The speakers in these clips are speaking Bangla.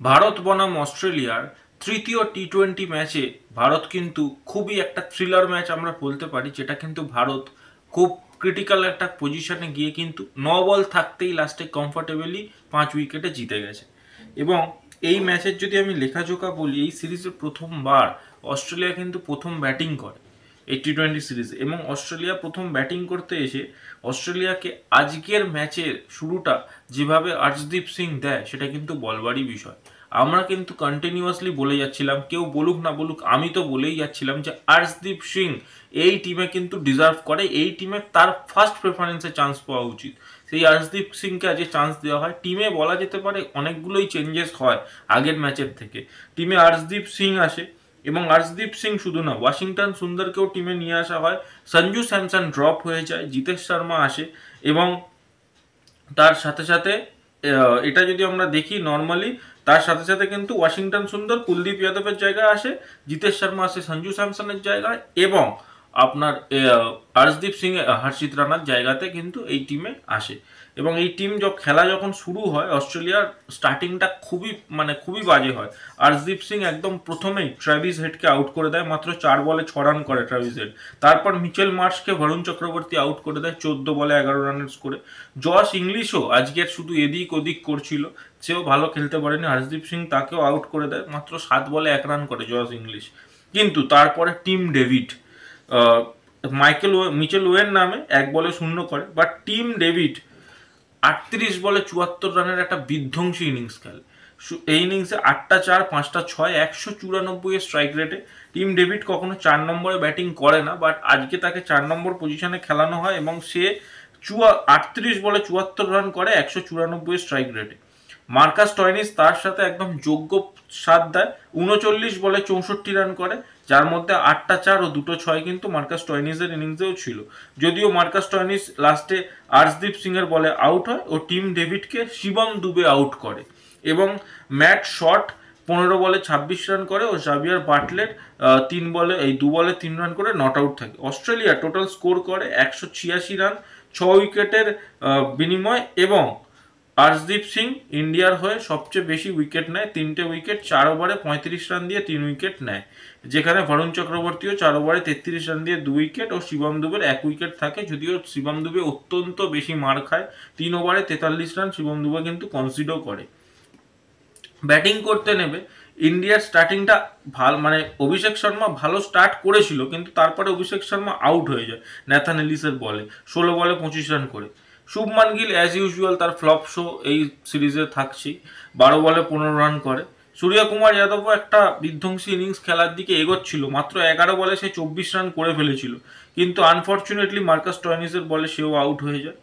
ভারত বনাম অস্ট্রেলিয়ার তৃতীয় টি-20 ম্যাচে ভারত কিন্তু খুবই একটা থ্রিলার ম্যাচ আমরা বলতে পারি, যেটা কিন্তু ভারত খুব ক্রিটিক্যাল একটা পজিশনে গিয়ে কিন্তু 9 বল থাকতেই লাস্টে কমফোর্টেবলি 5 উইকেটে জিতে গেছে। এবং এই ম্যাচের যদি আমি লেখাজোখা বলি, এই সিরিজের প্রথমবার অস্ট্রেলিয়া কিন্তু প্রথম ব্যাটিং করে এই টি-20 সিরিজে, এবং অস্ট্রেলিয়া প্রথম ব্যাটিং করতে এসে অস্ট্রেলিয়াকে আজকের ম্যাচের শুরুটা যেভাবে আর্শদীপ সিং দেয় সেটা কিন্তু বলবারই বিষয়। আমরা কিন্তু কন্টিনিউয়াসলি বলে যাচ্ছিলাম, কেউ বলুক না বলুক আমি তো বলেই যাচ্ছিলাম যে আর্শদীপ সিং এই টিমে কিন্তু ডিজার্ভ করে, এই টিমে তার ফার্স্ট প্রেফারেন্সে চান্স পাওয়া উচিত। সেই আর্শদীপ সিংকে আজকে চান্স দেওয়া হয়। টিমে বলা যেতে পারে অনেকগুলোই চেঞ্জেস হয় আগের ম্যাচের থেকে। টিমে আর্শদীপ সিং আসে, এবং আর্শদীপ সিং শুধু না, ওয়াশিংটন সুন্দরকেও টিমে নিয়ে আসা হয়। সঞ্জু স্যামসন ড্রপ হয়ে যায়, জিতেশ শর্মা আসে, এবং তার সাথে সাথে এটা যদি আমরা দেখি নর্মালি, তার সাথে সাথে কিন্তু ওয়াশিংটন সুন্দর কুলদীপ যাদবের জায়গায় আসে, জিতেশ শর্মা আসে সঞ্জু স্যামসনের জায়গায়, এবং আপনার হর্ষদীপ সিং হর্ষিত রানার জায়গাতে কিন্তু এই টিমে আসে। এবং এই টিম খেলা যখন শুরু হয়, অস্ট্রেলিয়ার স্টার্টিংটা খুবই বাজে হয়। হর্ষদীপ সিং একদম প্রথমেই ট্রাভিস হেডকে আউট করে দেয়, মাত্র 4 বলে 6 রান করে ট্রাভিস হেড। তারপর মিচেল মার্শকে বরুণ চক্রবর্তী আউট করে দেয় 14 বলে 11 রানের স্কোরে। জশ ইংলিশও আজকের শুধু এদিক ওদিক করছিল, সেও ভালো খেলতে পারেনি। হর্ষদীপ সিং তাকেও আউট করে দেয়, মাত্র 7 বলে 1 রান করে জশ ইংলিশ। কিন্তু তারপরে টিম ডেভিড মিচেল ওয়েন নামে 1 বলে 0 করে, বাট টিম ডেভিড 38 বলে 74 রানের একটা বিধ্বংসী ইনিংস খেলে। এই ইনিংসে 8টা 4, 5টা 6, 194 স্ট্রাইক রেটে। টিম ডেভিড কখনো 4 নম্বরে ব্যাটিং করে না, বাট আজকে তাকে 4 নম্বর পজিশনে খেলানো হয়, এবং সে 38 বলে 74 রান করে 194 স্ট্রাইক রেটে। মার্কাস টয়নিস তার সাথে একদম যোগ্য সাথ দেয়, 39 বলে 64 রান করে, যার মধ্যে 8টা 4 ও 2টো 6 কিন্তু মার্কাস টয়নিসের ইনিংসেও ছিল। যদিও মার্কাস টয়নিস লাস্টে আর্শদীপ সিং এর বলে আউট হয় ও টিম ডেভিডকে শিবম দুবে আউট করে, এবং ম্যাট শট 15 বলে 26 রান করে, ও জাভিয়ার বাটলেট 2 বলে 3 রান করে নট আউট থাকে। অস্ট্রেলিয়া টোটাল স্কোর করে 186 রান 6 উইকেটের বিনিময়, এবং আর্শদীপ সিং ইন্ডিয়ার হয়ে সবচেয়ে বেশি উইকেট নেয়, 3টে উইকেট, 4 ওভারে 35 রান দিয়ে 3 উইকেট নেয়, যেখানে বরুণ চক্রবর্তীও 4 ওভারে 33 রান দিয়ে 2 উইকেট, ও শিবম দুবের 1 উইকেট থাকে। যদিও শিবম দুবে অত্যন্ত বেশি মার খায়, 3 ওভারে 43 রান শিবম দুবে কিন্তু কনসিডার করে। ব্যাটিং করতে নেবে ইন্ডিয়ার স্টার্টিংটা অভিষেক শর্মা ভালো স্টার্ট করেছিল, কিন্তু তারপরে অভিষেক শর্মা আউট হয়ে যায় ন্যাথান এলিসের বলে 16 বলে 25 রান করে। শুভমান গিল অ্যাজ ইউজুয়াল তার ফ্লপ শো এই সিরিজে থাকছেই, 12 বলে 15 রান করে। সূর্যকুমার যাদবও একটা বিধ্বংসী ইনিংস খেলার দিকে এগোচ্ছিল, মাত্র 11 বলে সে 24 রান করে ফেলেছিল, কিন্তু আনফর্চুনেটলি মার্কাস টয়নিসের বলে সেও আউট হয়ে যায়।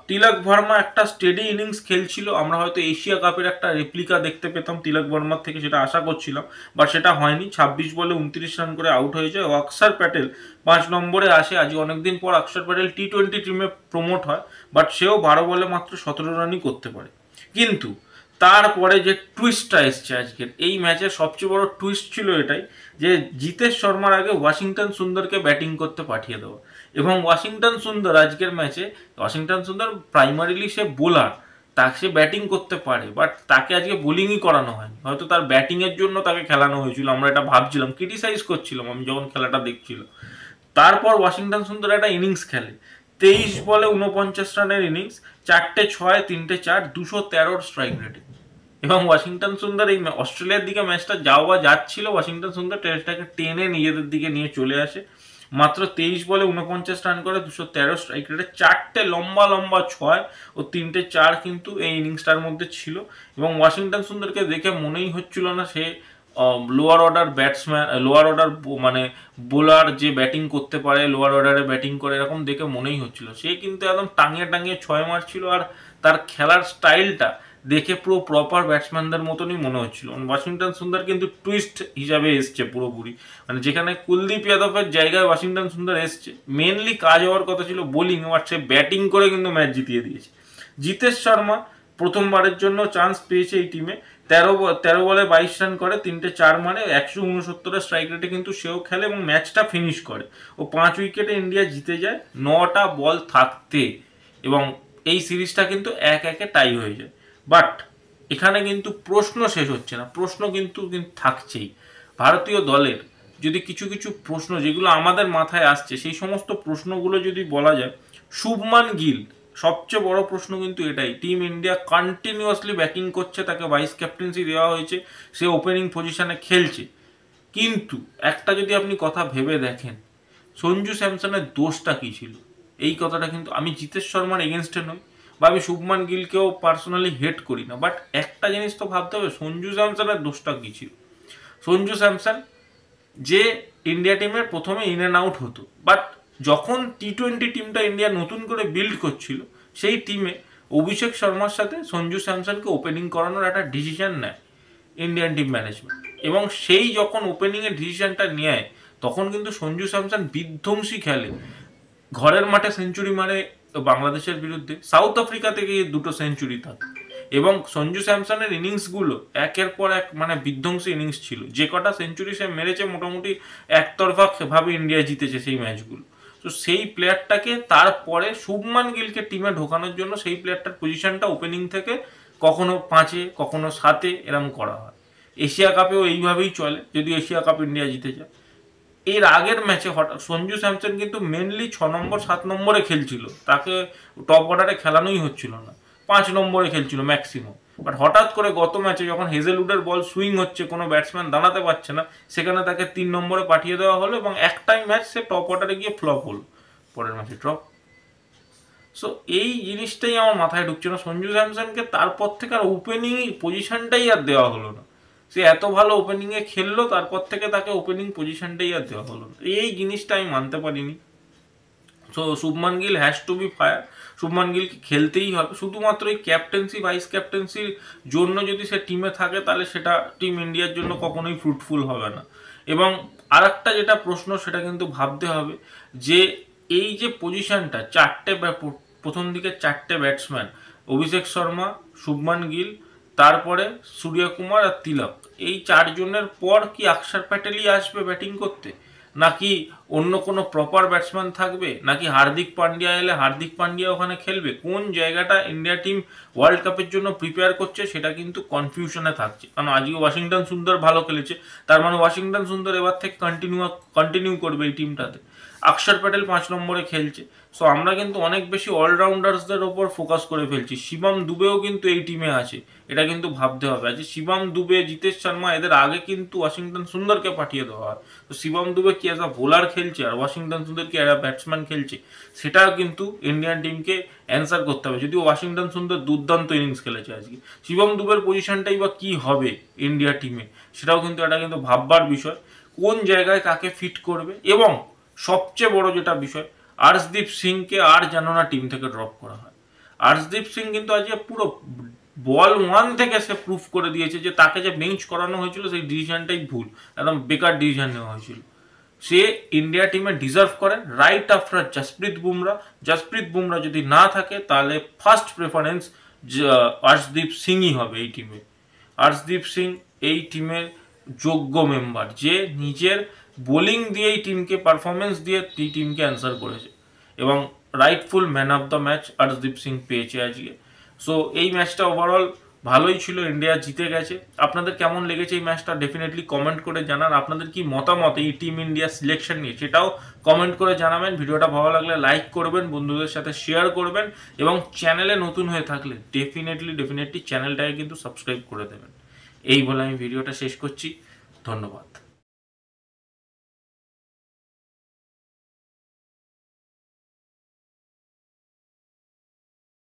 তিলক ভার্মা একটা স্টেডি ইনিংস খেলছিল, আমরা হয়তো এশিয়া কাপের একটা রেপ্লিকা দেখতে পেতাম তিলক ভার্মার থেকে, সেটা আশা করছিলাম, বাট সেটা হয়নি। 26 বলে 29 রান করে আউট হয়ে যায়। ও অক্ষর প্যাটেল 5 নম্বরে আসে। আজ অনেকদিন পর অক্ষর প্যাটেল টি-20 টিমে প্রমোট হয়, বাট সেও 12 বলে মাত্র 17 রানই করতে পারে। কিন্তু তারপরে যে টুইস্টটা এসছে আজকের এই ম্যাচের সবচেয়ে বড় টুইস্ট ছিল এটাই, যে জিতেশ শর্মার আগে ওয়াশিংটন সুন্দরকে ব্যাটিং করতে পাঠিয়ে দেওয়া। এবং ওয়াশিংটন সুন্দর আজকের ম্যাচে, ওয়াশিংটন সুন্দর প্রাইমারিলি সে বোলার, তাকে সে ব্যাটিং করতে পারে, বাট তাকে আজকে বোলিংই করানো হয়নি। হয়তো তার ব্যাটিংয়ের জন্য তাকে খেলানো হয়েছিল, আমরা এটা ভাবছিলাম, ক্রিটিসাইজ করছিলাম আমি যখন খেলাটা দেখছিলাম। তারপর ওয়াশিংটন সুন্দর একটা ইনিংস খেলে, 23 বলে 49 রানের ইনিংস, 4টে 6, 3টে 4, 213 স্ট্রাইক রেটে। এবং ওয়াশিংটন সুন্দর এই অস্ট্রেলিয়ার দিকে ম্যাচটা যাওয়া যাচ্ছিল, ওয়াশিংটন সুন্দর টেস্টটাকে টেনে নিজেদের দিকে নিয়ে চলে আসে। মাত্র 23 বলে 49 রান করে 213 স্ট্রাইক রেটে, 4টে লম্বা 6 ও 3টে 4 কিন্তু এই ইনিংসটার মধ্যে ছিল। এবং ওয়াশিংটন সুন্দরকে দেখে মনেই হচ্ছিল না সে lower order batsman, lower order bowler যে ব্যাটিং করতে পারে, লোয়ার অর্ডারে ব্যাটিং করে, এরকম দেখে মনেই হচ্ছিল। সে কিন্তু একদম টাঙিয়ে টাঙিয়ে 6 মারছিল, আর তার খেলার স্টাইলটা দেখে পুরো প্রপার ব্যাটসম্যানদের মতনই মনে হচ্ছিল। ওয়াশিংটন সুন্দর কিন্তু টুইস্ট হিসাবে এসছে পুরোপুরি, যেখানে কুলদীপ যাদবের জায়গায় ওয়াশিংটন সুন্দর এসছে। মেনলি কাজ হওয়ার কথা ছিল বোলিং, আর সে ব্যাটিং করে কিন্তু ম্যাচ জিতিয়ে দিয়েছে। জিতেশ শর্মা প্রথমবারের জন্য চান্স পেয়েছে এই টিমে, 13 বলে 22 রান করে, 3টে 4 মারে, 169 স্ট্রাইক রেটে কিন্তু সেও খেলে, এবং ম্যাচটা ফিনিশ করে। ও 5 উইকেটে ইন্ডিয়া জিতে যায় 9টা বল থাকতে, এবং এই সিরিজটা কিন্তু 1-1 টাই হয়ে যায়। বাট এখানে কিন্তু প্রশ্ন শেষ হচ্ছে না, প্রশ্ন কিন্তু থাকছেই। ভারতীয় দলের যদি কিছু কিছু প্রশ্ন যেগুলো আমাদের মাথায় আসছে, সেই সমস্ত প্রশ্নগুলো যদি বলা যায়, শুভমান গিল সবচেয়ে বড় প্রশ্ন কিন্তু এটাই। টিম ইন্ডিয়া কন্টিনিউয়াসলি ব্যাটিং করছে, তাকে ভাইস ক্যাপ্টেন্সি দেওয়া হয়েছে, সে ওপেনিং পজিশনে খেলছে, কিন্তু একটা যদি আপনি কথা ভেবে দেখেন, সঞ্জু স্যামসনের দোষটা কী ছিল? এই কথাটা কিন্তু, আমি জিতেশ শর্মার এগেনস্টে নই বা আমি শুভমান গিলকেও পার্সোনালি হেট করি না, বাট একটা জিনিস তো ভাবতে হবে, সঞ্জু স্যামসনের দোষটা কী ছিল? সঞ্জু স্যামসন যে ইন্ডিয়া টিমের প্রথমে ইন অ্যান্ড আউট হতো, বাট যখন টি-20 টিমটা ইন্ডিয়া নতুন করে বিল্ড করছিল, সেই টিমে অভিষেক শর্মার সাথে সঞ্জু স্যামসনকে ওপেনিং করানোর একটা ডিসিশন নেয় ইন্ডিয়ান টিম ম্যানেজমেন্ট, এবং সেই যখন ওপেনিংয়ের ডিসিশনটা নেয়, তখন কিন্তু সঞ্জু স্যামসন বিধ্বংসী খেলে, ঘরের মাঠে সেঞ্চুরি মারে বাংলাদেশের বিরুদ্ধে, সাউথ আফ্রিকা থেকে 2টো সেঞ্চুরি থাকে, এবং সঞ্জু স্যামসনের ইনিংসগুলো একের পর এক মানে বিধ্বংসী ইনিংস ছিল। যে কটা সেঞ্চুরি সে মেরেছে মোটামুটি একতরফা ভাবে ইন্ডিয়া জিতেছে সেই ম্যাচগুলো। তো সেই প্লেয়ারটাকে তারপরে শুভমান গিলকে টিমে ঢোকানোর জন্য সেই প্লেয়ারটার পজিশনটা ওপেনিং থেকে কখনো 5-এ কখনো 7-এ এরম করা হয়। এশিয়া কাপেও এইভাবেই চলে, যদি এশিয়া কাপ ইন্ডিয়া জিতে যায়। এর আগের ম্যাচে হঠাৎ সঞ্জু স্যামসন কিন্তু মেনলি 6 নম্বর 7 নম্বরে খেলছিল, তাকে টপ অর্ডারে খেলানোই হচ্ছিল না, 5 নম্বরে খেলছিল ম্যাক্সিমাম। বাট হঠাৎ করে গত ম্যাচে যখন হেজেলউডের বল সুইং হচ্ছে, কোনো ব্যাটসম্যান দাঁড়াতে পারছে না, সেখানে তাকে 3 নম্বরে পাঠিয়ে দেওয়া হলো, এবং একটাই ম্যাচ সে টপ অর্ডারে গিয়ে ফ্লপ হলো, পরের ম্যাচে ড্রপ। সো এই জিনিসটাই আমার মাথায় ঢুকছে না, সঞ্জু স্যামসনকে তারপর থেকে আর ওপেনিং পজিশনটাই আর দেওয়া হলো না। সে এত ভালো ওপেনিংয়ে খেললো, তারপর থেকে তাকে ওপেনিং পজিশনটাই আর দেওয়া হলো না, এই জিনিসটা আমি মানতে পারিনি। So Shubman Gill has to be fire, Shubman গিলকে খেলতেই হবে। শুধুমাত্র এই ক্যাপ্টেন্সি ভাইস ক্যাপ্টেন্সির জন্য যদি সে টিমে থাকে, তাহলে সেটা টিম ইন্ডিয়ার জন্য কখনোই ফ্রুটফুল হবে না। এবং আর একটা যেটা প্রশ্ন, সেটা কিন্তু ভাবতে হবে যে এই যে পজিশনটা, প্রথম দিকে 4টে ব্যাটসম্যান, অভিষেক শর্মা, শুভমান গিল, তারপরে সূর্যকুমার আর তিলক, এই 4 জনের পর কি অক্ষর প্যাটেলই আসবে ব্যাটিং করতে, নাকি অন্য কোনো প্রপার ব্যাটসম্যান থাকবে, নাকি হার্দিক পান্ডিয়া এলে হার্দিক পান্ডিয়া ওখানে খেলবে? কোন জায়গাটা ইন্ডিয়া টিম ওয়ার্ল্ড কাপের জন্য প্রিপেয়ার করছে, সেটা কিন্তু কনফিউশনে থাকছে। কারণ আজকে ওয়াশিংটন সুন্দর ভালো খেলেছে, তার মানে ওয়াশিংটন সুন্দর এবার থেকে কন্টিনিউ করবে এই টিমটাতে। অক্ষর প্যাটেল 5 নম্বরে খেলছে। সো আমরা কিন্তু অনেক বেশি অলরাউন্ডার্সদের ওপর ফোকাস করে ফেলছি। শিবম দুবেও কিন্তু এই টিমে আছে, এটা কিন্তু ভাবতে হবে। আজ শিবম দুবে, জিতেশ শর্মা, এদের আগে কিন্তু ওয়াশিংটন সুন্দরকে পাঠিয়ে দেওয়া হয়। তো শিবম দুবে কি অ্যাজ আ বোলার খেলছে, আর ওয়াশিংটন সুন্দর কি অ্যাজ আ ব্যাটসম্যান খেলছে, সেটাও কিন্তু ইন্ডিয়ান টিমকে অ্যান্সার করতে হবে। যদিও ওয়াশিংটন সুন্দর দুর্দান্ত ইনিংস খেলেছে আজকে, শিবম দুবের পজিশনটাই বা কী হবে ইন্ডিয়া টিমে, সেটাও কিন্তু এটা কিন্তু ভাববার বিষয়, কোন জায়গায় কাকে ফিট করবে। এবং সবচেয়ে বড় যেটা বিষয়, আর্শদীপ সিংকে আর যেন না টিম থেকে ড্রপ করা হয়। আর্শদীপ সিং কিন্তু আজকে পুরো বল 1 থেকে সে প্রুফ করে দিয়েছে যে তাকে যে বেঞ্চ করানো হয়েছিল সেই ডিসিশনটাই ভুল, একদম বেকার ডিসিশন নেওয়া হয়েছিল। সে ইন্ডিয়া টিমে ডিজার্ভ করে রাইট আফটার জসপ্রীত বুমরা। জসপ্রীত বুমরা যদি না থাকে, তাহলে ফার্স্ট প্রেফারেন্স আর্শদীপ সিংই হবে এই টিমে। আর্শদীপ সিং এই টিমের যোগ্য মেম্বার, যে নিজের বোলিং দিয়ে এই টিমকে, পারফরমেন্স দিয়ে এই টিমকে অ্যান্সার করেছে, এবং Writefull man of the match Arshdeep Singh পেয়েছে আজকে। সো এই ম্যাচটা ওভারঅল ভালোই ছিল, ইন্ডিয়া জিতে গেছে। আপনাদের কেমন লেগেছে এই ম্যাচটা ডেফিনেটলি কমেন্ট করে জানান। আপনাদের কি মতামত এই টিম ইন্ডিয়া সিলেকশন নিয়ে, সেটাও কমেন্ট করে জানাবেন। ভিডিওটা ভালো লাগলে লাইক করবেন, বন্ধুদের সাথে শেয়ার করবেন, এবং চ্যানেলে নতুন হয়ে থাকলে ডেফিনেটলি চ্যানেলটাকে কিন্তু সাবস্ক্রাইব করে দেবেন। এই বলে আমি ভিডিওটা শেষ করছি। ধন্যবাদ।